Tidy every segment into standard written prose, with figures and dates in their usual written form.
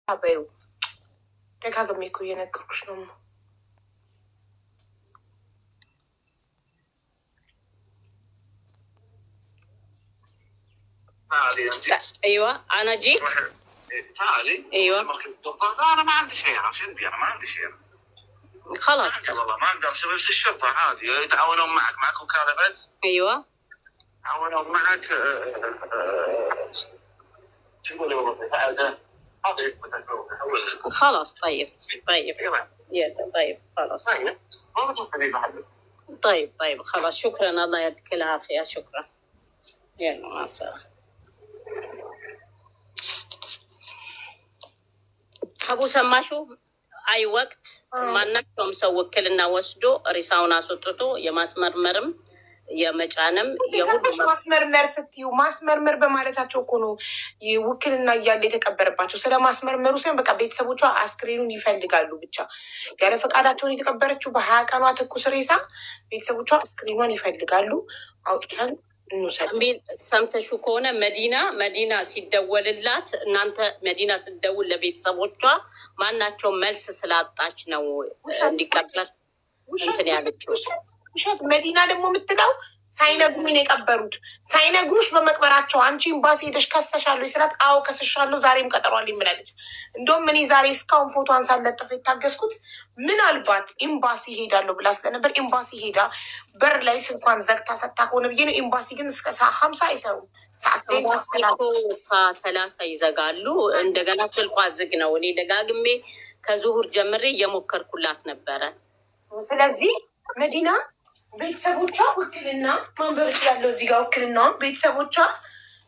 አበዩ ደጋግሜ እኮ እየነገርኩሽ ነው። ايوه انا جيت تعالي. ايوه لا انا ما عندي شيره، شو عندي انا ما عندي شيره. خلاص والله ما اقدر اسوي بس الشرطه عادي يتعاونون معك وكاله بس. ايوه يتعاونون معك. شو يقولوا خلاص طيب يلا طيب خلاص طيب خلاص شكرا الله يعطيك العافيه شكرا يلا مع السلامه ሀቡ ሰማሹ አይ ወቅት ማናቸውም ሰው ውክልና ወስዶ ሪሳውን አስወጥቶ የማስመርመርም የመጫንም የሁሉ ማስመርመር ስትዩ ማስመርመር በማለታቸው እኮ ነው ውክልና እያለ የተቀበረባቸው። ስለ ማስመርመሩ ሳይሆን በቃ ቤተሰቦቿ አስክሬኑን ይፈልጋሉ ብቻ። ያለ ፈቃዳቸውን የተቀበረችው በ20 ቀኗ ትኩስ ሬሳ ቤተሰቦቿ አስክሬኗን ይፈልጋሉ። አውጥተን እንውሰድ። ሰምተሹ ከሆነ መዲና ሲደወልላት እናንተ መዲና ስትደውል ለቤተሰቦቿ ማናቸው መልስ ስላጣች ነው እንዲቀበል እንትን ያለችው። ውሸት። መዲና ደግሞ የምትለው ሳይነግሩኝ የቀበሩት ሳይነግሩሽ በመቅበራቸው አንቺ ኤምባሲ ሄደሽ ከሰሻለሁ ስላት፣ አዎ ከሰሻለሁ ዛሬም ቀጠሯል ይምላለች። እንደውም እኔ ዛሬ እስካሁን ፎቶን ሳለጥፍ የታገዝኩት ምናልባት ኤምባሲ ሄዳለሁ ብላ ስለነበር ኤምባሲ ሄዳ በር ላይ ስልኳን ዘግታ ሰታ ከሆነ ብዬ ነው። ኤምባሲ ግን እስከ 50 አይሰሩም። ሰዓት ይዘጋሉ። እንደገና ስልኳ ዝግ ነው። እኔ ደጋግሜ ከዙሁር ጀምሬ እየሞከርኩላት ነበረ። ስለዚህ መዲና ቤተሰቦቿ ውክልና ማንበብ እችላለሁ። እዚህ ጋር ውክልናውን ቤተሰቦቿ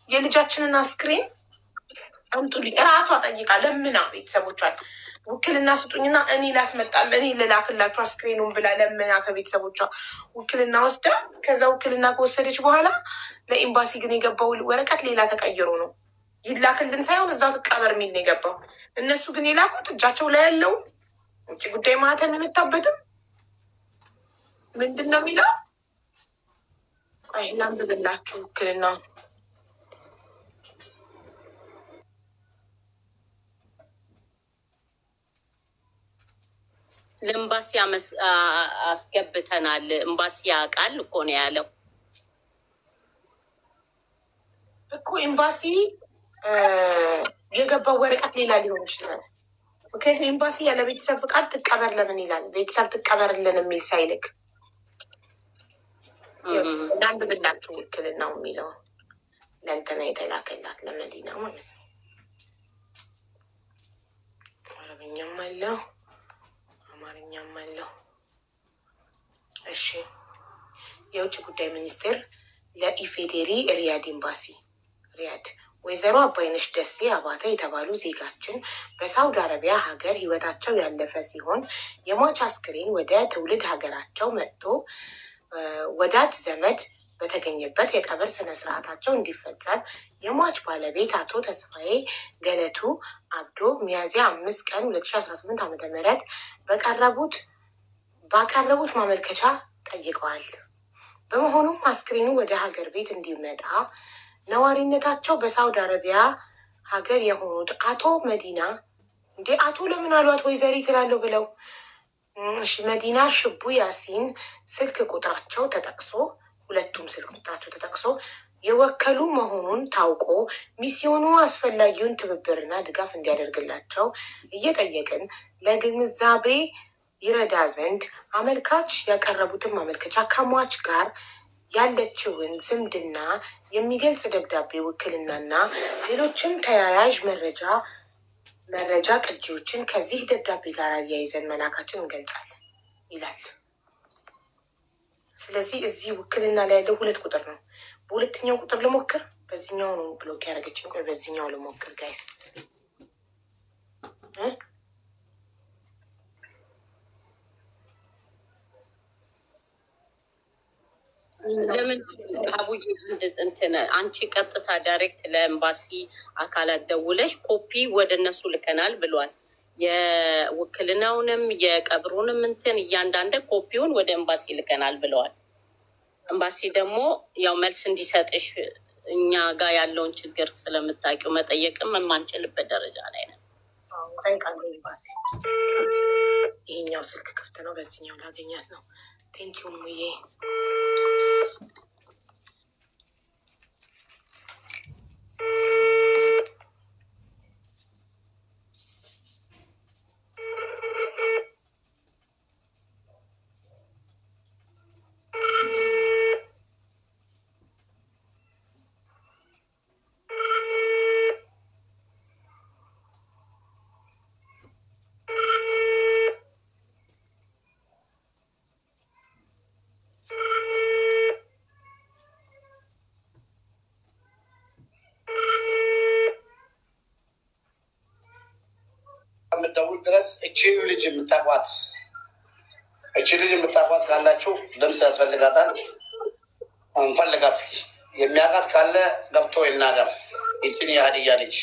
የልጃችንን አስክሬን አምጡልኝ እራሷ ጠይቃ ለምና ቤተሰቦቿን ውክልና ስጡኝና እኔ ላስመጣል እኔ ልላክላችሁ አስክሬኑን ብላ ለምና ከቤተሰቦቿ ውክልና ወስዳ ከዛ ውክልና ከወሰደች በኋላ ለኤምባሲ ግን የገባው ወረቀት ሌላ ተቀይሮ ነው ይላክልን ሳይሆን እዛው ትቀበር የሚል ነው የገባው። እነሱ ግን የላኩት እጃቸው ላይ ያለው ውጭ ጉዳይ ማህተም የመታበትም ምንድን ነው የሚለው? አይ ላንብብላችሁ ውክልና ለኤምባሲ አስገብተናል። ኤምባሲ ያውቃል እኮ ነው ያለው እኮ ኤምባሲ የገባው ወረቀት ሌላ ሊሆን ይችላል። ምክንያቱም ኤምባሲ ያለ ቤተሰብ ፍቃድ ትቀበር ለምን ይላል? ቤተሰብ ትቀበርልን የሚል ሳይልክ ላንብብላችሁ ውክልናው የሚለው ለእንትና የተላከላት ለመዲና ማለት ነው። አረብኛም አለው አማርኛም አለው። እሺ የውጭ ጉዳይ ሚኒስቴር ለኢፌዴሪ ሪያድ ኤምባሲ ሪያድ ወይዘሮ አባይነሽ ደሴ አባተ የተባሉ ዜጋችን በሳውዲ አረቢያ ሀገር ህይወታቸው ያለፈ ሲሆን የሟች አስክሬን ወደ ትውልድ ሀገራቸው መጥቶ ወዳጅ ዘመድ በተገኘበት የቀብር ስነስርዓታቸው እንዲፈጸም የሟች ባለቤት አቶ ተስፋዬ ገለቱ አብዶ ሚያዝያ 5 ቀን 2018 ዓ.ም ባቀረቡት ማመልከቻ ጠይቀዋል። በመሆኑም አስክሬኑ ወደ ሀገር ቤት እንዲመጣ ነዋሪነታቸው በሳውዲ አረቢያ ሀገር የሆኑት አቶ መዲና አቶ ለምን አሏት ወይዘሪት እላለሁ ብለው መዲና ሽቡ ያሲን ስልክ ቁጥራቸው ተጠቅሶ ሁለቱም ስልክ ቁጥራቸው ተጠቅሶ የወከሉ መሆኑን ታውቆ ሚስዮኑ አስፈላጊውን ትብብርና ድጋፍ እንዲያደርግላቸው እየጠየቅን ለግንዛቤ ይረዳ ዘንድ አመልካች ያቀረቡትን ማመልከቻ ከሟች ጋር ያለችውን ዝምድና የሚገልጽ ደብዳቤ ውክልናና ሌሎችም ተያያዥ መረጃ ቅጂዎችን ከዚህ ደብዳቤ ጋር አያይዘን መላካችን እንገልጻለን ይላል። ስለዚህ እዚህ ውክልና ላይ ያለው 2 ቁጥር ነው። በሁለተኛው ቁጥር ልሞክር። በዚህኛው ነው ብሎክ ያደረገችኝ። ቆይ በዚህኛው ልሞክር ጋይስ። ለምን አቡዬ እንትን አንቺ ቀጥታ ዳይሬክት ለኤምባሲ አካላት ደውለሽ ኮፒ ወደ እነሱ ልከናል ብሏል። የውክልናውንም የቀብሩንም እንትን እያንዳንድ ኮፒውን ወደ ኤምባሲ ልከናል ብለዋል። ኤምባሲ ደግሞ ያው መልስ እንዲሰጥሽ እኛ ጋር ያለውን ችግር ስለምታውቂው መጠየቅም የማንችልበት ደረጃ ላይ ነን። ጠይቃለሁ ኤምባሲ። ይሄኛው ስልክ ክፍት ነው፣ በዚህኛው ላገኛት ነው። ቴንኪው ሙዬ። የምትደውል ድረስ እቺ ልጅ የምታቋት ካላችሁ ድምፅ ያስፈልጋታል። እንፈልጋት። እስኪ የሚያውቃት ካለ ገብቶ ይናገር። ይችን የሀዲያ ልጅ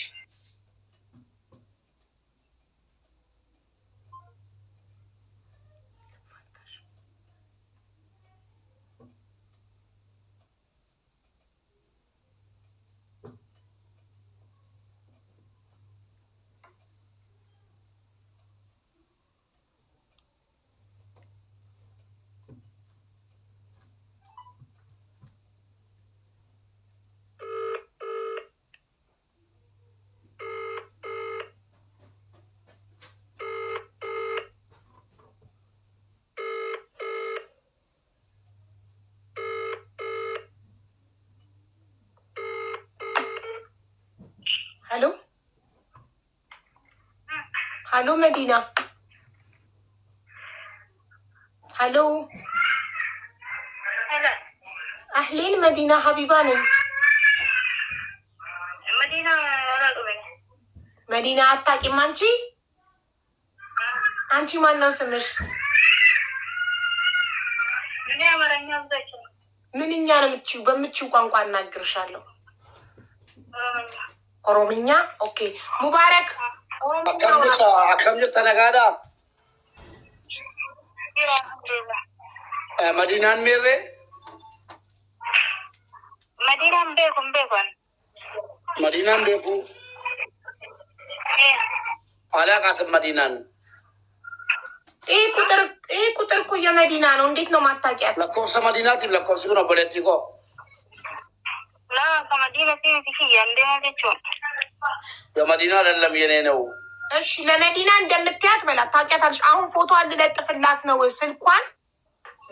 ሄሎ ሄሎ፣ መዲና ሄሎ፣ አህሌን መዲና ሀቢባ ነኝ። መዲና አታውቂም አንቺ? አንቺ ማን ነው ስምሽ? ምንኛ ነው የምትችይው? በምትችይው ቋንቋ እናግርሻለሁ። ኦሮምኛ። ኦኬ ሙባረክ። አከም ጅርተ ነጋዳ መዲናን ሜሬ መዲናን ቤኩ አላቃትም። መዲናን ይህ ቁጥር እኮ የመዲና ነው። እንዴት ነው ማታውቂያት? ለኮብሰ መዲናት ለኮብስ ነው በለቲኮ የመዲና አይደለም የኔ ነው። እሺ ለመዲና እንደምትያት በላት። ታውቂያታለሽ? አሁን ፎቶ ልለጥፍላት ነው። ስልኳን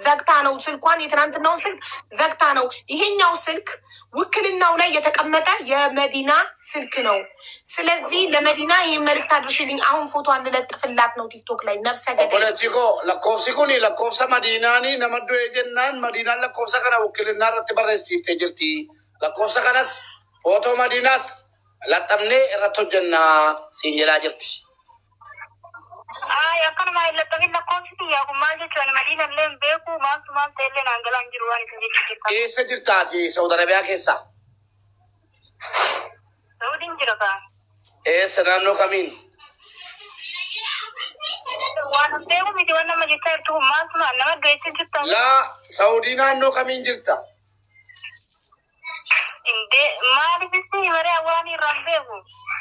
ዘግታ ነው። ስልኳን የትናንትናውን ስልክ ዘግታ ነው። ይሄኛው ስልክ ውክልናው ላይ የተቀመጠ የመዲና ስልክ ነው። ስለዚህ ለመዲና ይህን መልዕክት አድርሽልኝ። አሁን ፎቶ ልለጥፍላት ነው ቲክቶክ ላይ። ነፍሰ ገዳይ ፖለቲኮ ለኮብሲኩኒ ለኮብሰ መዲናኒ ነመዶ የጀናን መዲናን ለኮብሰ ከነ ውክልና ረት በረሲፍቴ ጅርቲ ለኮብሰ ከነስ ፎቶ መዲናስ ለጠምኔ ረቶ ጀና ሲንጀላ ጅርቲ akkana maayillattofi lakkoofsiti yaaku maal jechuun madiina illee beeku maaltu illee naangalaan jiru waan isin jechuudha. Eessa jirtaati? Saudi Arabiyaa keessa? Saudiin jira kaa. Eessa naannoo kamiin? Waan beeku miti waan nama jechaa jirtu maaltu nama geessin jirta. Laa Saudii naannoo kamiin jirta? Maaliifis maree waan irraan beeku.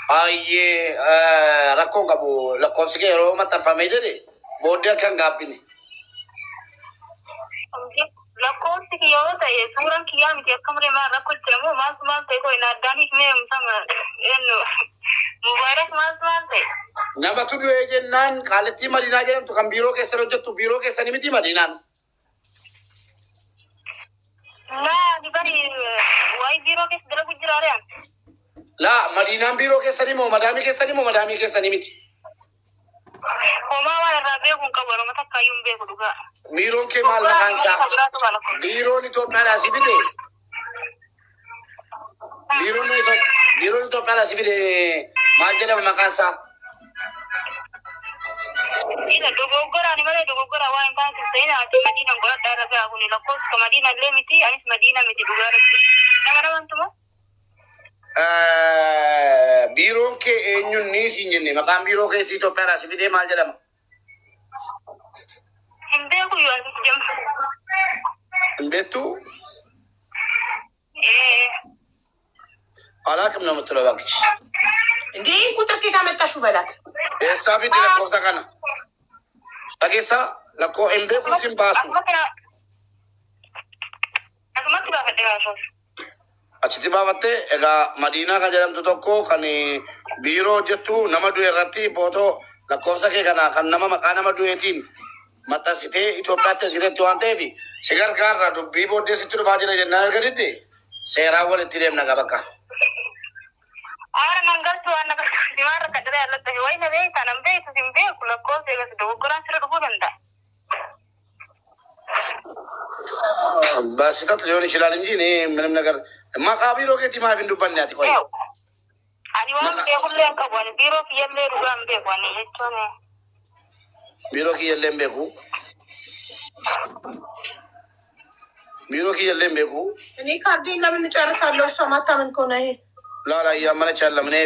Ayyee rakkoon qabu lakkoofsi kee yeroo maxxanfamee jedhe booddee akka hin gaabbine. Lakkoofsi yoo ta'e suuraan kiyyaa miti akka malee maal rakkoo jedhamu maal ta'e koo hin addaaniif mee musama mubaarak maal ta'e. Namatu du'ee jennaan qaalettii madiinaa jedhamtu kan biiroo keessan hojjettu biiroo keessanii miti madiinaan. Laa dibari waayee biiroo keessa dalagu jiraareen. Laa madiinaan biiroo keessanii moo madaamii keessanii miti. Homaa waan irraa beekuun qabu yeroo takka iyyuu hin beeku dhugaa. Biiroon kee maal maqaan isaa? Biiroon Itoophiyaadhaa si fide. Biiroon Itoophiyaadhaa si fide maal jedhama maqaan isaa? Dogoggoraan malee dogoggora waan hin taane ta'in ati madiinaan godhadhaa irra gahaa kuni lakkoofsa madiina illee miti anis madiina miti dhugaa irratti nama namantuma. Biiroon kee eenyuun ni siin jenne maqaan biiroo keetii Itoophiyaadhaa si fidee maal jedhama? Hin beeku yoo asitti jema. Hin beektu? Alaa kam namatti lola bakki. እንዴ ቁጥር ኬታ መጣሹ በላት ኤሳፊ ለኮፍሳ ከና ተጌሳ ለኮ ኤምቤ ኩሲን ባሱ achiti baafatte egaa madiinaa kan jedhamtu tokko kan biiroo hojjettu nama du'e irratti footoo lakkoofsa kee kana kan nama maqaa nama du'eetiin maxxansitee Itoophiyaatti asirratti waan ta'eef si gargaarra dubbii booddee sitti dhufaa jira jennaan arganitti seeraan walitti deemna bakka. Ahora mangaltu ana dimarra kadare alatti wayna be tanam be simbe lakkoofsa egas dogogoran sira dhufu danda'a. በስህተት ሊሆን ይችላል እንጂ እኔ ምንም ነገር ማቃቢሮ ጌቲ ማፊ እንዱበን ያት ቆይ ani waan beekuu leen qabu biiroo kiyyallee dhugaan beeku ani jechuun biiroo kiyyalleen beeku biiroo kiyyalleen beeku እኔ ካርዴን ለምን ጨርሳለሁ? እሷ ማታምን ከሆነ ይሄ ላላ እያመነች ያለም እኔ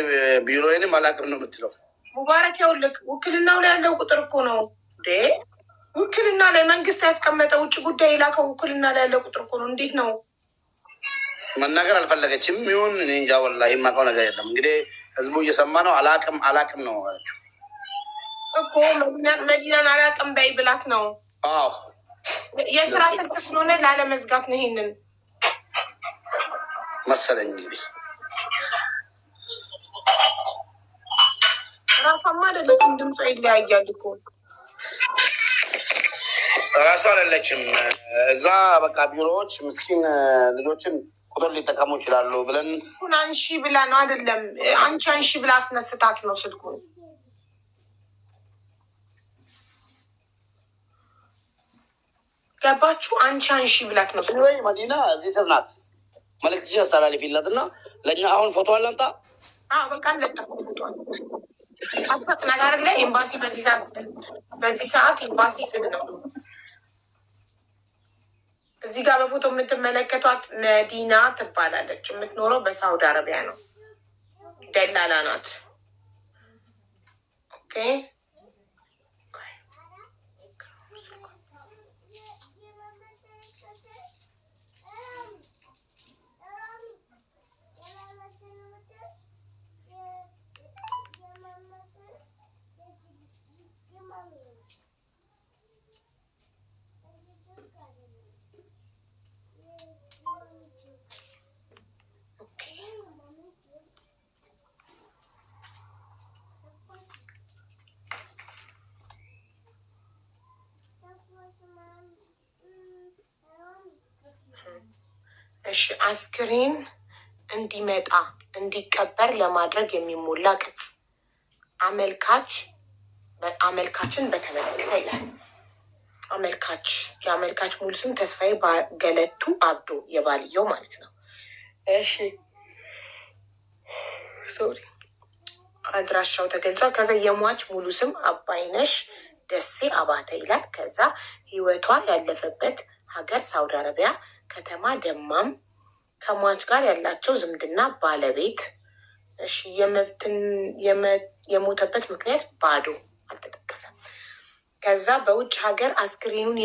ቢሮዬንም አላውቅም ነው የምትለው። ሙባረክ ይኸውልህ ውክልናው ላይ ያለው ቁጥር እኮ ነው እንዴ ውክልና ላይ መንግስት ያስቀመጠው ውጭ ጉዳይ የላከው ውክልና ላይ ያለው ቁጥር እኮ ነው። እንዴት ነው መናገር አልፈለገችም ይሁን እኔ እንጃ ወላሂ የማውቀው ነገር የለም። እንግዲህ ህዝቡ እየሰማ ነው። አላውቅም ነው አለችው እኮ መዲናን አላውቅም በይ ብላት ነው። አዎ የስራ ስልክ ስለሆነ ላለመዝጋት ነው ይሄንን መሰለኝ። እንግዲህ ራሷማ አይደለችም ድምጿ ይለያያል እኮ ራሷ አይደለችም። እዛ በቃ ቢሮዎች ምስኪን ልጆችን ቁጥር ሊጠቀሙ ይችላሉ ብለን አንሺ ብላ ነው አይደለም አንቺ አንሺ ብላ አስነስታት ነው ስልኩን። ገባችሁ? አንቺ አንሺ ብላት ነው ወይ መዲና እዚህ ስር ናት። መልእክትሽን አስተላልፊላት እና ለእኛ አሁን ፎቶ አላምጣ። በቃ እንለጠፍ ፎቶ አፈጥናት አይደለ ኤምባሲ በዚህ ሰዓት ኤምባሲ ዝግ ነው። እዚህ ጋር በፎቶ የምትመለከቷት መዲና ትባላለች። የምትኖረው በሳውዲ አረቢያ ነው። ደላላ ናት። ኦኬ እሺ አስክሬን እንዲመጣ እንዲቀበር ለማድረግ የሚሞላ ቅጽ አመልካችን በተመለከተ ይላል። የአመልካች ሙሉ ስም ተስፋዬ ገለቱ አብዶ የባልየው ማለት ነው። እሺ ሶሪ አድራሻው ተገልጿል። ከዛ የሟች ሙሉ ስም አባይነሽ ደሴ አባተ ይላል። ከዛ ህይወቷ ያለፈበት ሀገር ሳውዲ አረቢያ ከተማ ደማም፣ ከሟች ጋር ያላቸው ዝምድና ባለቤት። እሺ የሞተበት ምክንያት ባዶ አልተጠቀሰም። ከዛ በውጭ ሀገር አስክሬኑን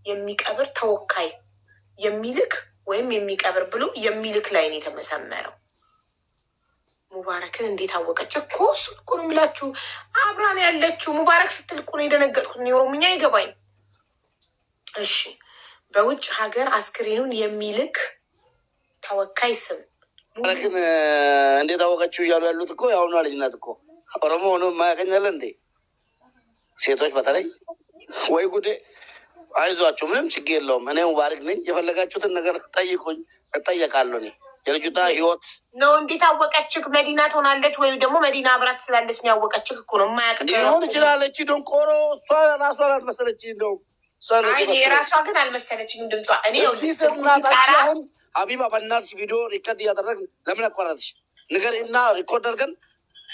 የሚቀብር ተወካይ የሚልክ ወይም የሚቀብር ብሎ የሚልክ ላይ ነው የተመሰመረው። ሙባረክን እንዴት አወቀች? እኮ እሱ እኮ ነው የሚላችሁ። አብራን ያለችው ሙባረክ ስትል እኮ ነው የደነገጥኩት። የኦሮምኛ አይገባኝ። እሺ በውጭ ሀገር አስክሬኑን የሚልክ ተወካይ ስም ሙባረክን እንዴት አወቀችው እያሉ ያሉት እኮ የአሁኗ ልጅ ናት እኮ። ኦሮሞ ሆኖ የማያገኛለ እንዴ? ሴቶች በተለይ ወይ ጉዴ። አይዟቸው፣ ምንም ችግር የለውም። እኔ ሙባረክ ነኝ። የፈለጋችሁትን ነገር ጠይቁኝ፣ እጠየቃለሁ። እኔ የልጁታ ህይወት ነው። እንዴት አወቀችክ? መዲና ትሆናለች ወይም ደግሞ መዲና አብራት ስላለች ነው ያወቀችክ እኮ ነው። የማያውቅ ሊሆን ይችላለች። ደንቆሮ እሷ ራሷ ናት መሰለች። እንደው የራሷ ግን አልመሰለችም ድምጿ። እኔ አሁን ሀቢባ በእናትሽ ቪዲዮ ሪከርድ እያደረግን ለምን አቋረጥሽ? ንገር እና ሪኮርድ አድርገን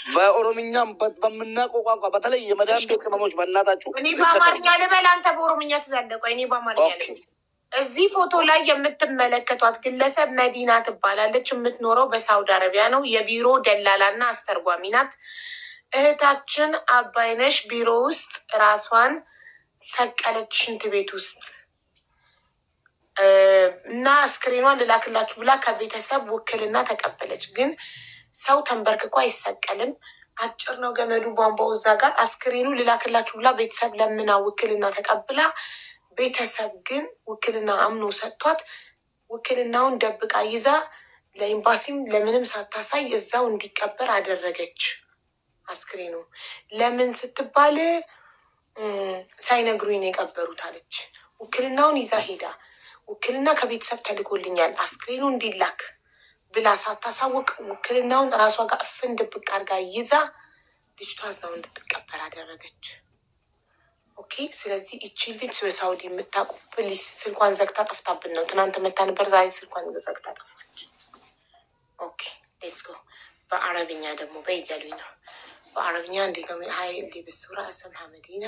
በኦሮምኛም በምናውቀው ቋንቋ በተለይ የመዳን ቤት ቅመሞች በእናታችሁ እኔ በአማርኛ ልበል፣ አንተ በኦሮምኛ ትላለህ። እኔ በአማርኛ ልበል። እዚህ ፎቶ ላይ የምትመለከቷት ግለሰብ መዲና ትባላለች። የምትኖረው በሳውዲ አረቢያ ነው። የቢሮ ደላላና አስተርጓሚ ናት። እህታችን አባይነሽ ቢሮ ውስጥ ራሷን ሰቀለች ሽንት ቤት ውስጥ እና አስክሬኗን ልላክላችሁ ብላ ከቤተሰብ ውክልና ተቀበለች። ግን ሰው ተንበርክኮ አይሰቀልም። አጭር ነው ገመዱ ቧንቧው እዛ ጋር አስክሬኑ ልላክላችሁ ብላ ቤተሰብ ለምና ውክልና ተቀብላ ቤተሰብ ግን ውክልና አምኖ ሰጥቷት ውክልናውን ደብቃ ይዛ ለኤምባሲም ለምንም ሳታሳይ እዛው እንዲቀበር አደረገች። አስክሬኑ ለምን ስትባል ሳይነግሩኝ ነው የቀበሩት አለች። ውክልናውን ይዛ ሄዳ ውክልና ከቤተሰብ ተልኮልኛል አስክሬኑ እንዲላክ ብላ ሳታሳውቅ ውክልናውን ራሷ ጋር እፍን ድብቅ አድርጋ ይዛ ልጅቷ እዛው እንድትቀበር አደረገች። ኦኬ። ስለዚህ እቺ ልጅ በሳውዲ የምታውቁ ፕሊስ ስልኳን ዘግታ ጠፍታብን ነው። ትናንት መታ ነበር፣ ዛሬ ስልኳን ዘግታ ጠፋች። ኦኬ ሌትስ ጎ። በአረብኛ ደግሞ በእያሉኝ ነው። በአረብኛ እንዴት ነው? ሀይ ሊ ብሱራ እስምሃ መዲና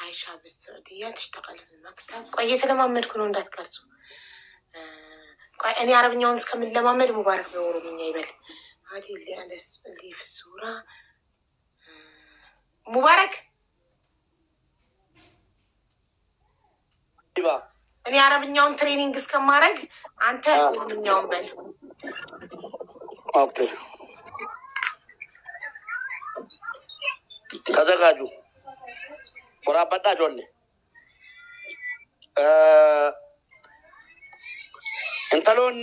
አይሻ ብስዑድያ ትሽተቀል ፊ መክተብ። ቆይ እየተለማመድኩ ነው እንዳትቀርጹ። ቆይ እኔ አረብኛውን እስከምንለማመድ ሙባረክ በኦሮምኛ ይበል። ሀዲ ሊ ብሱራ ሙባረክ እኔ አረብኛውን ትሬኒንግ እስከማድረግ አንተ ኦሮምኛውን በል። ኦኬ ተዘጋጁ። ወራበዳ ጆሌ እንተሎን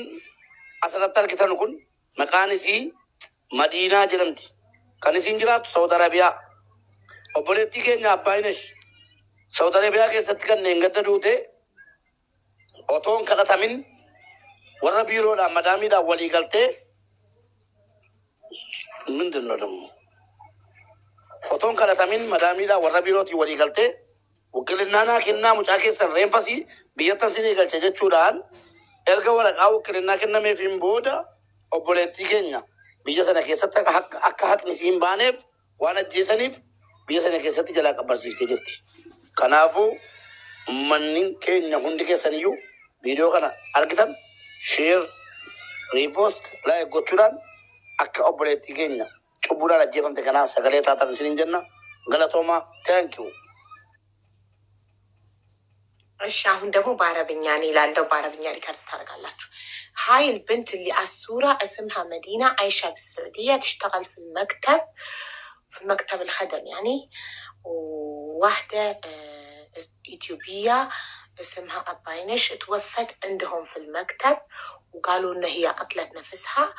አሰረተር ኪተን ኩን መቃንሲ መዲና ጅረምቲ ከንሲን ጅራቱ ሳውዲ አረቢያ ኦቦሌቲ ኬኛ አባይነሽ ሳውዲ አረቢያ ኬሰት ከነ እንገደ ዱቴ ኦቶን ከለተሚን ወረ ቢሮዳ መዳሚዳ ወሊ ገልቴ ምንድን ነው ደግሞ ኦቶን ከለተሚን መዳሚዳ ወረ ቢሮቲ ወሊ ገልቴ ውክልናና ኪና ሙጫ ኬሰን ሬንፈሲ ብየተን ሲኒ ገልቸ ጀቹዳን ኤርገ ወረቃ ውክልና ከነሜፊን ቦዳ ኦቦሌቲ ኬኛ ብየ ሰነ ኬሰት አካ ሀቅኒ ሲን ባኔፍ ዋን አጄሰኒፍ ብየ ሰነ ኬሰት ጀላ ቀበርሲፍቴ ጅርቲ ከናፉ መኒን ኬኛ ሁንዲ ኬሰንዩ ቪዲዮ ከና አርግተን ሼር ሪፖስት ላይ ጎቹዳን አካ ኦቦሌቲ ኬኛ ጩቡዳን አጄፈምተ ከና ሰገሌ ታተን ሲን ጀና ገለቶማ ታንኪዩ። እሺ አሁን ደግሞ በአረብኛ እኔ ላለው በአረብኛ ሪከርድ ታደርጋላችሁ። هاي البنت اللي على الصورة اسمها مدينة عايشة بالسعودية تشتغل في المكتب الخدم يعني. وواحدة إثيوبية اسمها أباينش توفت عندهم في المكتب وقالوا إن هي قتلت نفسها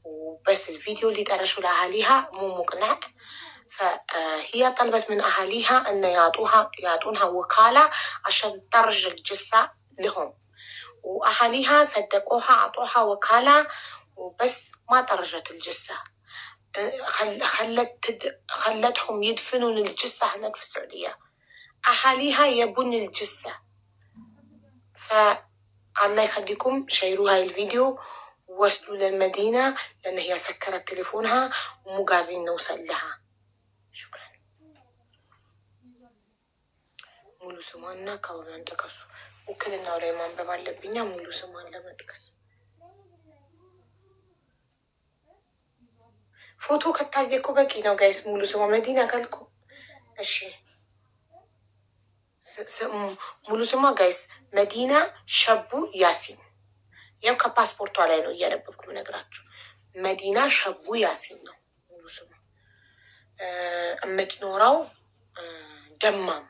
وبس الفيديو اللي درشوا لأهاليها مو مقنع. فهي طلبت من أهاليها أن يعطونها وكالة عشان ترج الجثة لهم وأهاليها صدقوها عطوها وكالة وبس ما طرجت الجثة. خلتهم يدفنون الجثة هناك في السعودية. أهاليها يبون الجثة. فالله يخليكم شيروا هاي الفيديو ووصلوا للمدينة لأن هي سكرت تليفونها ومو قادرين نوصل لها. شكرا. ሙሉ ስሟና አካባቢዋን ጥቀሱ። ውክልናው ላይ ማንበብ አለብኛ። ሙሉ ስሟን ለመጥቀስ ፎቶ ከታየ እኮ በቂ ነው ጋይስ። ሙሉ ስሟ መዲና ካልኩ እሺ። ሙሉ ስሟ ጋይስ መዲና ሸቡ ያሲን። ያው ከፓስፖርቷ ላይ ነው እያነበብኩ የምነግራችሁ። መዲና ሸቡ ያሲን ነው ሙሉ ስሟ። የምትኖረው ደማም።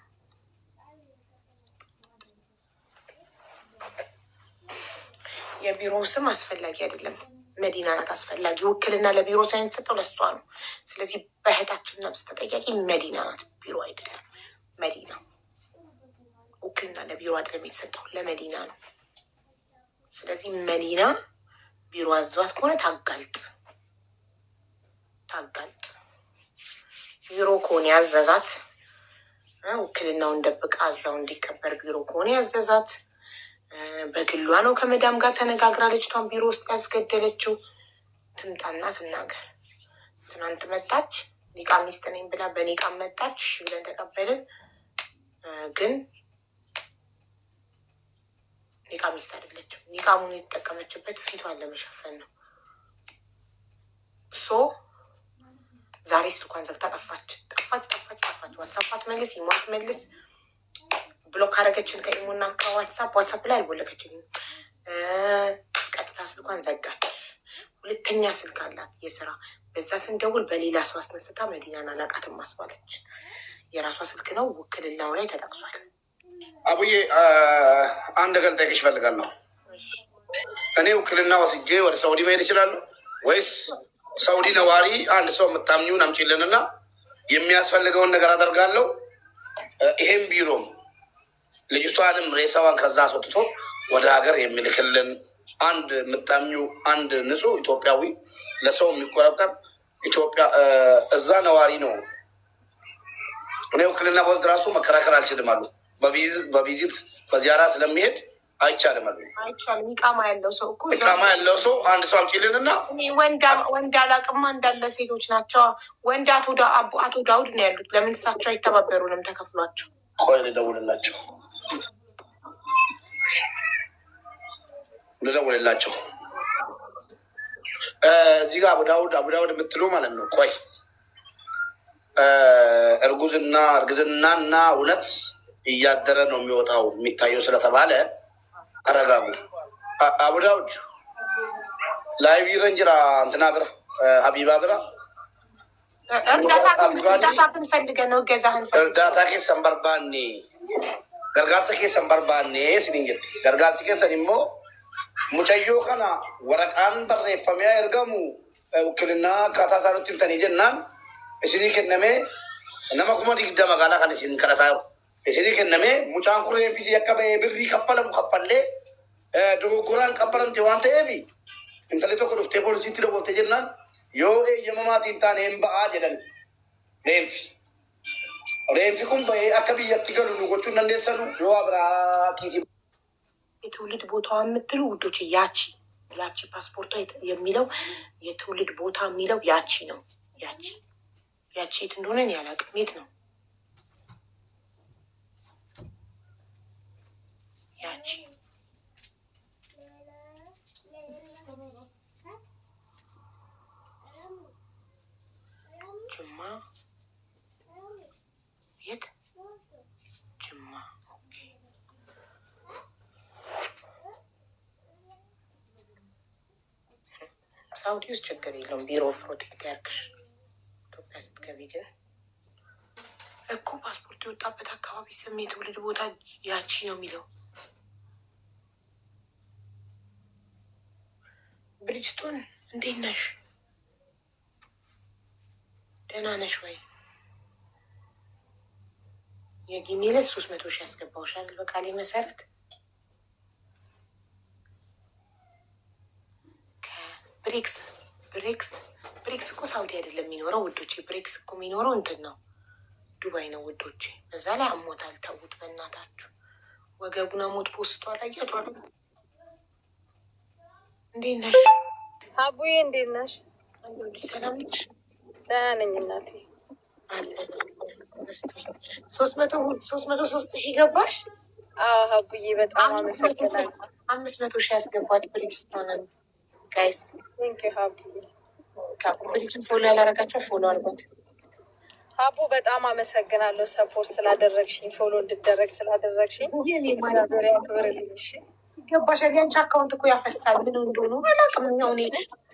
የቢሮ ስም አስፈላጊ አይደለም። መዲና ናት አስፈላጊ። ውክልና ለቢሮ ሳይሆን የተሰጠው ለሷ ነው። ስለዚህ በእህታችን ነብስ ተጠያቂ መዲና ናት፣ ቢሮ አይደለም። መዲና ውክልና ለቢሮ አይደለም የተሰጠው ለመዲና ነው። ስለዚህ መዲና ቢሮ አዘዋት ከሆነ ታጋልጥ። ቢሮ ከሆነ ያዘዛት ውክልናውን ደብቃ እዛው እንዲቀበር ቢሮ ከሆነ ያዘዛት በግሏ ነው ከመዳም ጋር ተነጋግራ ልጅቷን ቢሮ ውስጥ ያስገደለችው። ትምጣና ትናገር። ትናንት መጣች ኒቃ ሚስት ነኝ ብላ በኒቃ መጣች። እሺ ብለን ተቀበልን። ግን ኒቃ ሚስት አይደለችም። ኒቃሙን የተጠቀመችበት ፊቷን ለመሸፈን ነው። ዛሬ ስልኳን ዘግታ ጠፋች። ዋትሳፕ አትመልስ፣ ኢሞ አትመልስ። ብሎክ ካረገችን ከኢሞና ከዋትሳፕ ላይ አልቦለከችኝም። ቀጥታ ስልኳን ዘጋች። ሁለተኛ ስልክ አላት የስራ በዛ ስንደውል በሌላ ሰው አስነስታ መዲናን አላቃትም አስባለች። የራሷ ስልክ ነው፣ ውክልናው ላይ ተጠቅሷል። አቡዬ አንድ ነገር ልጠይቅሽ እፈልጋለሁ። እኔ ውክልና ወስጄ ወደ ሳውዲ መሄድ እችላለሁ ወይስ ሳውዲ ነዋሪ አንድ ሰው የምታምኚውን አምጪልንና የሚያስፈልገውን ነገር አደርጋለሁ? ይሄም ቢሮም ልጅቷንም ሬሳዋን ከዛ አስወጥቶ ወደ ሀገር የሚልክልን አንድ የምታምኚው አንድ ንጹህ ኢትዮጵያዊ ለሰው የሚቆረጠር ኢትዮጵያ እዛ ነዋሪ ነው። እኔ ውክልና በወስድ ራሱ መከራከር አልችልም አሉ። በቪዚት በዚያራ ስለሚሄድ አይቻልም አሉ። አይቻልም። ኢቃማ ያለው ሰው እኮ ኢቃማ ያለው ሰው አንድ ሰው አምጪልንና ወንድ አላቅማ እንዳለ ሴቶች ናቸው። ወንድ አቶ ዳውድ ነው ያሉት። ለምን እሳቸው አይተባበሩንም? ተከፍሏቸው። ቆይ ልደውልላቸው እዚህ ጋር አቡዳውድ የምትሉ ማለት ነው። ቆይ እርግዝናና እውነት እያደረ ነው የሚወጣው የሚታየው ስለተባለ አረጋጉ። አቡዳውድ ላይቭ ረንጅራ እንትና ብራ ሀቢባ ብራ እርዳታ ብንፈልገ ነው ገዛህን እርዳታ ኬሰን በርባኔ ገርጋርሳ ኬሰን በርባኔ ስኒንጀት ገርጋርሲ ኬሰን ሞ ሙጨዮ ከና ወረቃን በሬፈሚያ ኤርገሙ ውክልና ካታሳኑት ንተን ጀናን እስኒ ከነሜ ነመ ኩማ ዲግዳ መጋላ ከን ሲን ከረታ እስኒ ከነሜ ሙጫን ኩሬ ፊሲ ያከበ ብሪ ከፈለም ከፈለ ዶጎራን ቀበረምቲ ዋንተ ኤቢ እንተሌቶ ከዱፍቴ ፖሊሲ ትደቦልተ ጀናን ዮ የመማት ኢንታን ኤምባአ ጀደን ሬንፊ ኩን በ አከብየት ገሉ ንጎቹ እንደሰኑ ዮ አብራ ኪቲ የትውልድ ቦታዋ የምትሉ ውዶች ያቺ ፓስፖርቷ የሚለው የትውልድ ቦታ የሚለው ያቺ ነው። ያቺ የት እንደሆነ እኔ አላውቅም። የት ነው ያቺ? ጅማ የት? ጅማ ሳውዲ ውስጥ ችግር የለውም። ቢሮ ፕሮቴክት ያርግሽ። ኢትዮጵያ ስትገቢ ግን እኮ ፓስፖርት የወጣበት አካባቢ ስም የትውልድ ቦታ ያቺ ነው የሚለው። ብሪጅስቶን እንዴት ነሽ? ደህና ነሽ ወይ? የጊኒ ዕለት 300 ሺህ ያስገባውሻል በቃሌ መሰረት። ብሬክስ እኮ ሳውዲ አይደለም የሚኖረው ውዶቼ። ብሬክስ እኮ የሚኖረው እንትን ነው ዱባይ ነው ውዶቼ። በዛ ላይ አሞታል። ተዉት በእናታችሁ። ወገቡን አሞት ፖስቷ ላይ ያቷል። እንዴት ነሽ አቡዬ? እንዴት ነሽ? ሰላም ነሽ? ደህና ነኝ እናቴ። አለን 303 ሺህ ገባሽ? አዎ አቡዬ በጣም አመሰግናለሁ። 500 ሺህ ያስገባት ብሪጅስቶንን ጋይስ ብሪጅን ፎሎ ያላረጋቸው ፎሎ አልባት። አቡ በጣም አመሰግናለሁ ሰፖርት ስላደረግሽኝ፣ ፎሎ እንድደረግ ስላደረግሽኝ። ክብርልሽ ይገባሻል። ያንቺ አካውንት እኮ ያፈሳል። ምን እንደሆኑ አላውቅም። እኔ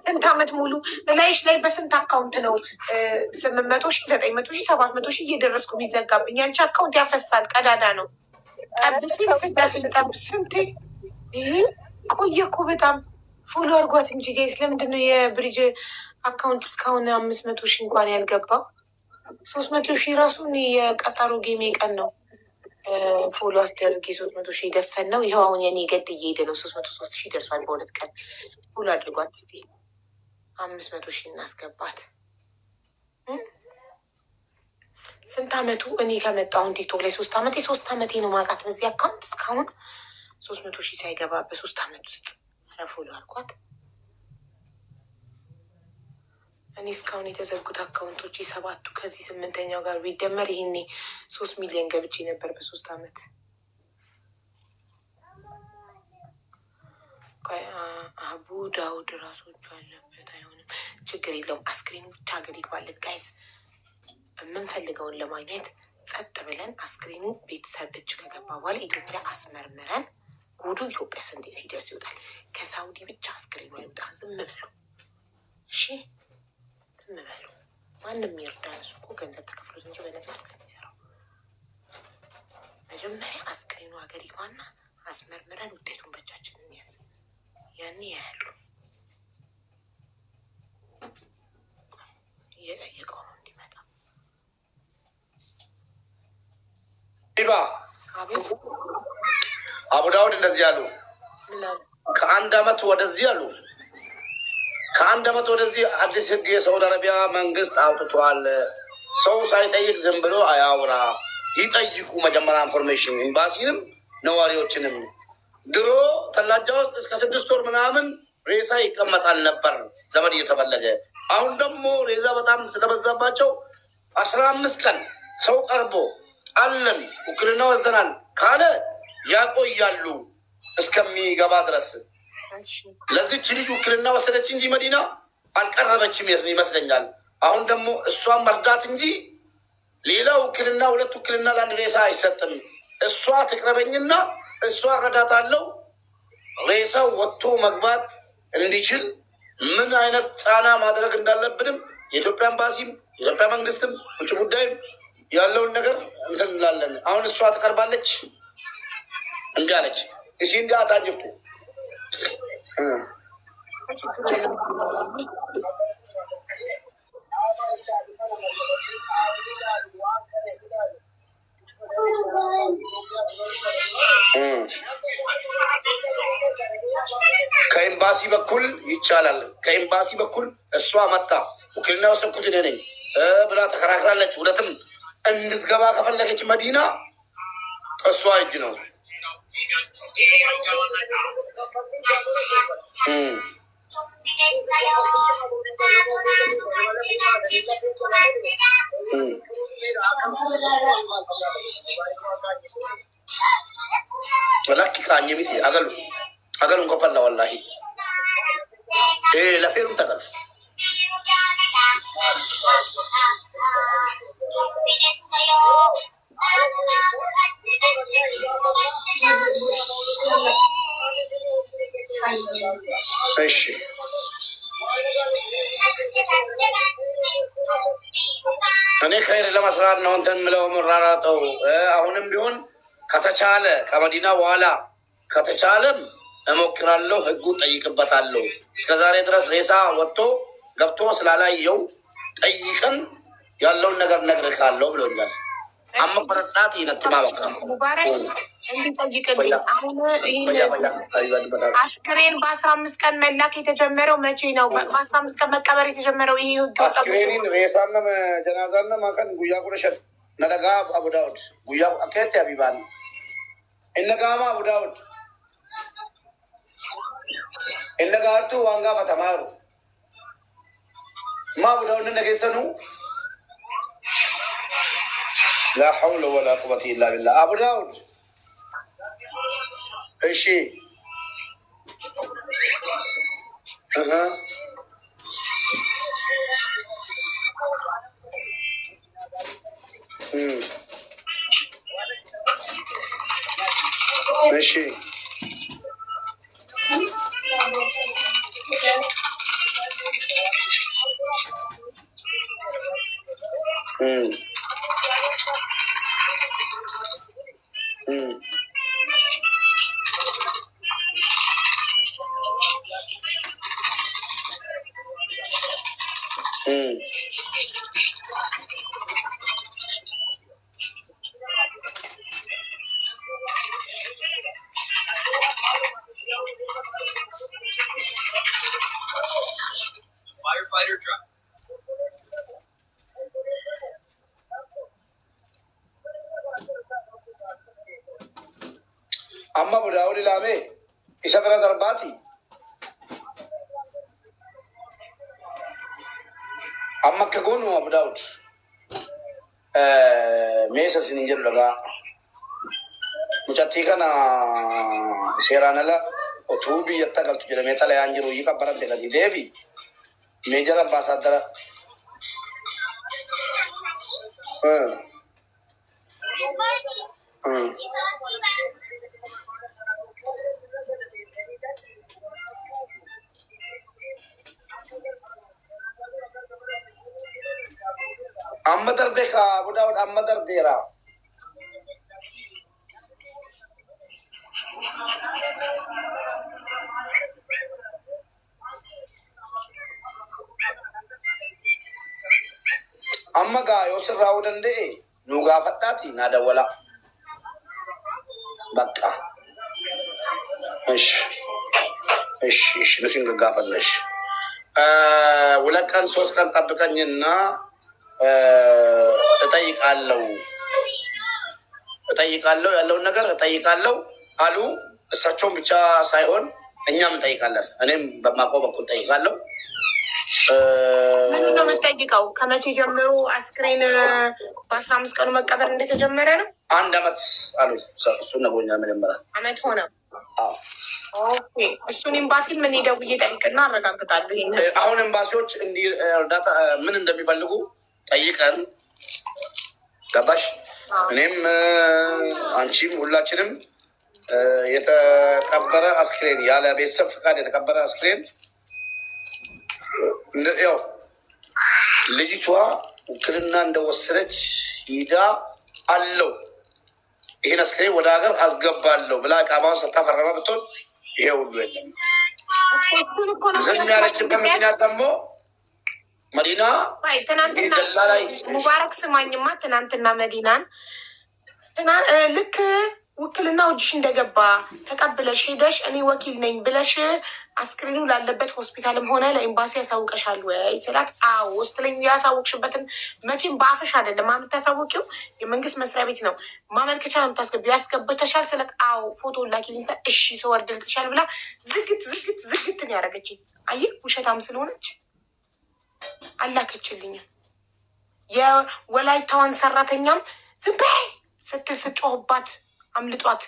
ስንት ዓመት ሙሉ ላይሽ ላይ በስንት አካውንት ነው 800 ሺህ 900 ሺህ 700 ሺህ እየደረስኩ ቢዘጋብኝ። ያንቺ አካውንት ያፈሳል። ቀዳዳ ነው። ጠብሲን ስዳፊን ጠብ ስንቴ ይሄ ቆየ እኮ በጣም ፎሎ አርጓት እንጂ ጋይስ። ለምንድነው የብሪጅ አካውንት እስካሁን 500 ሺህ እንኳን ያልገባው? 300 ሺህ ራሱ የቀጠሮ ጌሜ ቀን ነው ፎሎ አስደርጌ 300 ሺህ የደፈን ነው። ይኸው አሁን የኔ ገድ እየሄደ ነው። 303 ሺህ ደርሷል በሁለት ቀን። ፎሎ አድርጓት እስቲ 500 ሺህ እናስገባት። ስንት አመቱ እኔ ከመጣሁ አሁን ቲክቶክ ላይ 3 ዓመት የ3 ዓመቴ ነው ማውቃት በዚህ አካውንት እስካሁን 300 ሺህ ሳይገባ በ3 ዓመት ውስጥ ፎሎ አልኳት። እኔ እስካሁን የተዘጉት አካውንቶች 7ቱ ከዚህ 8ኛው ጋር ቢደመር ይሄኔ 3 ሚሊዮን ገብቼ ነበር በ3 ዓመት። አቡ ዳውድ ራሶቹ አለበት። አይሆንም፣ ችግር የለውም። አስክሬኑ ብቻ ሀገር ይግባልን ጋይዝ። የምንፈልገውን ለማግኘት ጸጥ ብለን አስክሬኑ ቤተሰብ እጅ ከገባ በኋላ ኢትዮጵያ አስመርምረን ጉዱ ኢትዮጵያ ስንዴ ሲደርስ ይወጣል። ከሳውዲ ብቻ አስክሬኑ አይወጣ። ዝም በሉ እሺ ትንበሉ ማንም ይርዳን። እሱ እኮ ገንዘብ ተከፍሎት እንጂ በነጻ የሚሰራው። መጀመሪያ አስክሬኑ ሀገር ይግባና አስመርምረን ውጤቱን በእጃችን እንያዝ። ያኔ ያያሉ። እየጠየቀው ነው እንዲመጣ። አቡ ዳውድ እንደዚህ አሉ። ከአንድ አመት ወደዚህ አሉ። ከአንድ አመት ወደዚህ አዲስ ህግ የሳውዲ አረቢያ መንግስት አውጥቷል። ሰው ሳይጠይቅ ዝም ብሎ አያውራ፣ ይጠይቁ መጀመሪያ ኢንፎርሜሽን፣ ኤምባሲንም ነዋሪዎችንም። ድሮ ተላጃ ውስጥ እስከ 6 ወር ምናምን ሬሳ ይቀመጣል ነበር ዘመድ እየተፈለገ። አሁን ደግሞ ሬሳ በጣም ስለበዛባቸው 15 ቀን ሰው ቀርቦ አለን ውክልና ወስደናል ካለ ያቆያሉ እስከሚገባ ድረስ። ለዚች ልጅ ውክልና ወሰደች እንጂ መዲና አልቀረበችም ይመስለኛል። አሁን ደግሞ እሷን መርዳት እንጂ ሌላ ውክልና 2 ውክልና ለአንድ ሬሳ አይሰጥም። እሷ ትቅረበኝና እሷ እረዳታለሁ። ሬሳው ወጥቶ መግባት እንዲችል ምን አይነት ጫና ማድረግ እንዳለብንም የኢትዮጵያ ኤምባሲም የኢትዮጵያ መንግስትም ውጭ ጉዳይም ያለውን ነገር እንትን እንላለን። አሁን እሷ ትቀርባለች እንዲህ አለች። እሺ እንዲህ አታጅብቱ ከኤምባሲ በኩል ይቻላል። ከኤምባሲ በኩል እሷ መጣ ውክልና ወሰድኩት እኔ ነኝ ብላ ተከራክራለች። ሁለትም እንድትገባ ከፈለገች መዲና እሷ እጅ ነው። ለኪ ቃኝ ሚት አገሉ አገሉን ኮፈላ ወላሂ ለፌሩም ተገሉ እሺ እኔ ከይር ለመስራት ነው እንትን ምለው ምራራጠው። አሁንም ቢሆን ከተቻለ ከመዲና በኋላ ከተቻለም እሞክራለሁ። ህጉን ጠይቅበታለሁ። እስከዛሬ ድረስ ሬሳ ወጥቶ ገብቶ ስላላየው ጠይቀን ያለውን ነገር ነግርካለሁ ብሎኛል። አመቆረጣት ይነትማ በቃ ሙባረክ እንዲጠይቅልኝ። አሁን ይህን አስክሬን በ15 ቀን መላክ የተጀመረው መቼ ነው? በ15 ቀን መቀበር የተጀመረው ይህ ህግ አስክሬኒን ሬሳነ ጀናዛነ ማከን ጉያ ቁረሸን ነደጋ አቡ ዳውድ ጉያ አከት ያቢባል እነጋማ አቡ ዳውድ እነጋርቱ ዋንጋ ፈተማሩ ማ አቡ ዳውድ ነገሰኑ لا حول ولا قوة إلا بالله. أبو داود إيشي إيشي Firefighter truck. أما أبو داود لامي إيش أبغى درباتي أما كقولوا أبو داود ميسا سنينجر لغا مجتي كنا سيرانا لا وتوبي يتقل تجري ميتا ليانجرو يكا برد لغدي ديبي ميجر باسادر أما دربك أبو داود أما دربيرا أما قا يوسف راودن دي نوغا فتاتي نادا ولا بقى إيش نسين قافلش ولا كان صوت كان طبقنينا እጠይቃለሁ ያለውን ነገር እጠይቃለሁ አሉ። እሳቸውን ብቻ ሳይሆን እኛም እንጠይቃለን። እኔም በማውቀው በኩል ጠይቃለሁ። ምን ነው የምትጠይቀው? ከመቼ ጀምሮ አስክሬን በ15 ቀኑ መቀበር እንደተጀመረ ነው? 1 ዓመት አሉ። እሱን ነግሮኛል። መጀመሪያ ዓመት ሆነ። እሱን ኤምባሲ ምን ደውዬ ጠይቅና አረጋግጣለሁ። ይሄን አሁን ኤምባሲዎች እንዲህ እርዳታ ምን እንደሚፈልጉ ጠይቀን ገባሽ? እኔም አንቺም ሁላችንም የተቀበረ አስክሬን ያለ ቤተሰብ ፍቃድ የተቀበረ አስክሬን ያው ልጅቷ ውክልና እንደወሰደች ሂዳ አለው ይህን አስክሬን ወደ ሀገር አስገባለሁ ብላ ቃማውን ስታፈረመ ብትሆን ይሄ ሁሉ የለም። ዝም ያለችበት ምክንያት ደግሞ መዲና ትናንትና ሙባረክ ስማኝማ፣ ትናንትና መዲናን ልክ ውክልና እጅሽ እንደገባ ተቀብለሽ ሄደሽ እኔ ወኪል ነኝ ብለሽ አስክሬኑ ላለበት ሆስፒታልም ሆነ ለኤምባሲ ያሳውቀሻል ወይ ስላት፣ አዎ ውስጥ ላይ ያሳውቅሽበትን መቼም በአፍሽ አይደለም የምታሳውቂው፣ የመንግስት መስሪያ ቤት ነው ማመልከቻ ነው የምታስገቢው። ያስገብተሻል ስላት፣ አዎ ፎቶ ላኪልኝ ስላት፣ እሺ ሰው ወርድልትሻል ብላ ዝግት ነው ያደረገችኝ። አየህ ውሸታም ስለሆነች አላከችልኝም። የወላይታዋን ሰራተኛም ዝም በይ ስትል ስጮህባት አምልጧት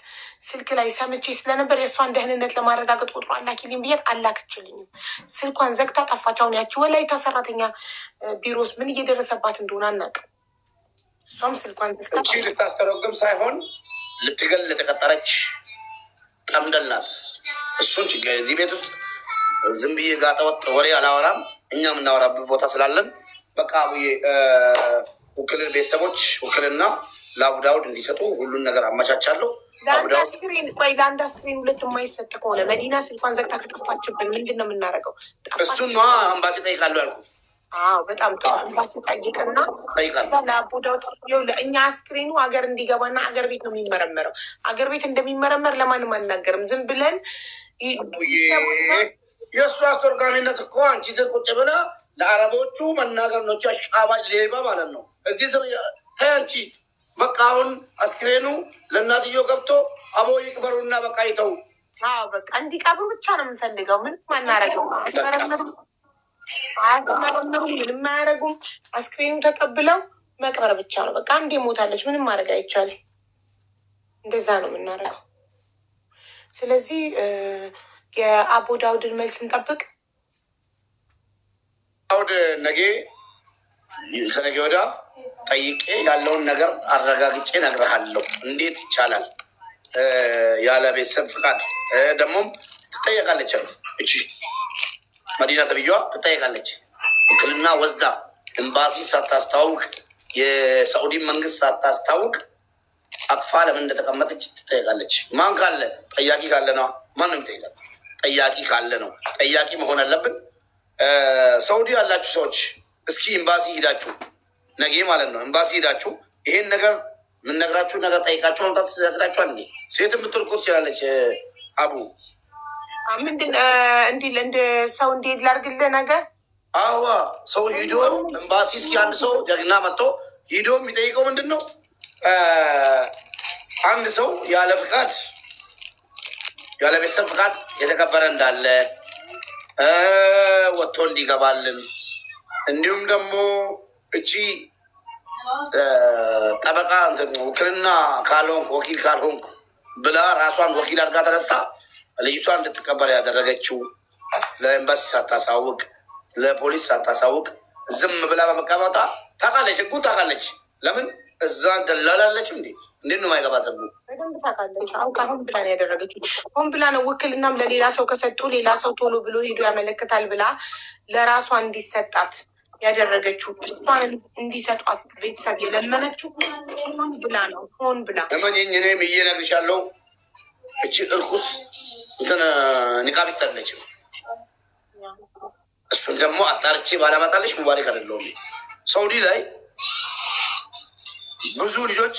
ስልክ ላይ ሰምቼ ስለነበር የእሷን ደህንነት ለማረጋገጥ ቁጥሩ አላኪልኝ ብያት አላከችልኝም። ስልኳን ዘግታ ጠፋች። አሁን ያቺ ወላይታ ሰራተኛ ቢሮስ ምን እየደረሰባት እንደሆነ አናውቅም። እሷም ስልኳን ዘግታ ልታስተረጉም ሳይሆን ልትገል የተቀጠረች ጠምደል ናት። እሱን ችግር እዚህ ቤት ውስጥ ዝም ብዬ ጋጠወጥ ወሬ አላወራም። እኛ የምናወራበት ቦታ ስላለን በቃ አቡዬ ውክልና ቤተሰቦች ውክልና ለአቡ ዳውድ እንዲሰጡ ሁሉን ነገር አመቻቻለሁ። ለአንድ አስክሬን 2 የማይሰጥ ከሆነ መዲና ስልኳን ዘግታ ከጠፋችብን ምንድን ነው የምናደርገው? እሱን አምባሲ ጠይቃለሁ ያልኩ። አዎ በጣም ጥሩ። አምባሲ ጠይቅና ለአቡ ዳውድ እኛ አስክሬኑ አገር እንዲገባና አገር ቤት ነው የሚመረመረው። አገር ቤት እንደሚመረመር ለማንም አናገርም። ዝም ብለን የእሱ አስተርጓሚነት እኮ አንቺ ስር ቁጭ ብላ ለአረቦቹ መናገር ነው። አሽቃባጭ ሌባ ማለት ነው። እዚህ ስር ተይ አንቺ በቃ አሁን አስክሬኑ ለእናትዮ ገብቶ አቦ ይቅበሩና በቃ ይተው። በቃ እንዲቀብሩ ብቻ ነው የምንፈልገው። ምን ማናረገው? አያስመረምሩም፣ ምንም አያረጉም። አስክሬኑ ተቀብለው መቅበር ብቻ ነው በቃ። እንዴ ሞታለች፣ ምንም ማድረግ አይቻልም። እንደዛ ነው የምናደርገው። ስለዚህ የአቡ ዳውድን መልስ እንጠብቅ። ዳውድ ነገ ከነገ ወዲያ ጠይቄ ያለውን ነገር አረጋግጬ እነግርሃለሁ። እንዴት ይቻላል ያለ ቤተሰብ ፍቃድ? ደግሞም ትጠየቃለች። እቺ መዲና ተብዬዋ ትጠየቃለች። ውክልና ወስዳ ኤምባሲ ሳታስታውቅ የሳኡዲ መንግስት ሳታስታውቅ አቅፋ ለምን እንደተቀመጠች ትጠየቃለች። ማን ካለ ጠያቂ ካለ ነው። ማንም ጠይቃት። ጠያቂ ካለ ነው። ጠያቂ መሆን አለብን። ሳኡዲ ያላችሁ ሰዎች እስኪ ኤምባሲ ሂዳችሁ ነገ ማለት ነው ኤምባሲ ሄዳችሁ ይሄን ነገር የምንነግራችሁ ነገር ጠይቃችሁ መምጣት ያቅታችኋል። እንዴ ሴት የምትልቁ ትችላለች። አቡ ምንድን እንደ ሰው እንዴት ላድርግልህ ነገር? አዋ ሰው ሂዶ ኤምባሲ እስኪ አንድ ሰው ጀግና መጥቶ ሂዶ የሚጠይቀው ምንድን ነው? አንድ ሰው ያለ ፍቃድ ያለ ቤተሰብ ፍቃድ የተቀበረ እንዳለ ወጥቶ እንዲገባልን እንዲሁም ደግሞ እቺ ጠበቃ ውክልና ካልሆንክ ወኪል ካልሆንክ ብላ ራሷን ወኪል አድርጋ ተነስታ ልጅቷ እንድትቀበር ያደረገችው ለኤምባሲ ሳታሳውቅ ለፖሊስ ሳታሳውቅ ዝም ብላ በመቀመጣ ታውቃለች። ህጉ ታውቃለች። ለምን እዛ ደላላለች እንዴ? እንዴት ነው የማይገባት? ህጉ በደንብ ታውቃለች። አውቃ ሆን ብላ ነው ያደረገችው። ሆን ብላ ነው። ውክልናም ለሌላ ሰው ከሰጡ ሌላ ሰው ቶሎ ብሎ ሄዶ ያመለክታል ብላ ለራሷ እንዲሰጣት ያደረገችው እሷን እንዲሰጧት ቤተሰብ የለመነችው ሆን ብላ ነው። ሆን ብላ እመኝኝ፣ እኔም እየነግርሻለሁ። እቺ እርኩስ እንትን ኒቃብ ይሰለችም። እሱን ደግሞ አጣርቼ ባላመጣልሽ ሙባሪክ አይደለሁም። ሳውዲ ላይ ብዙ ልጆች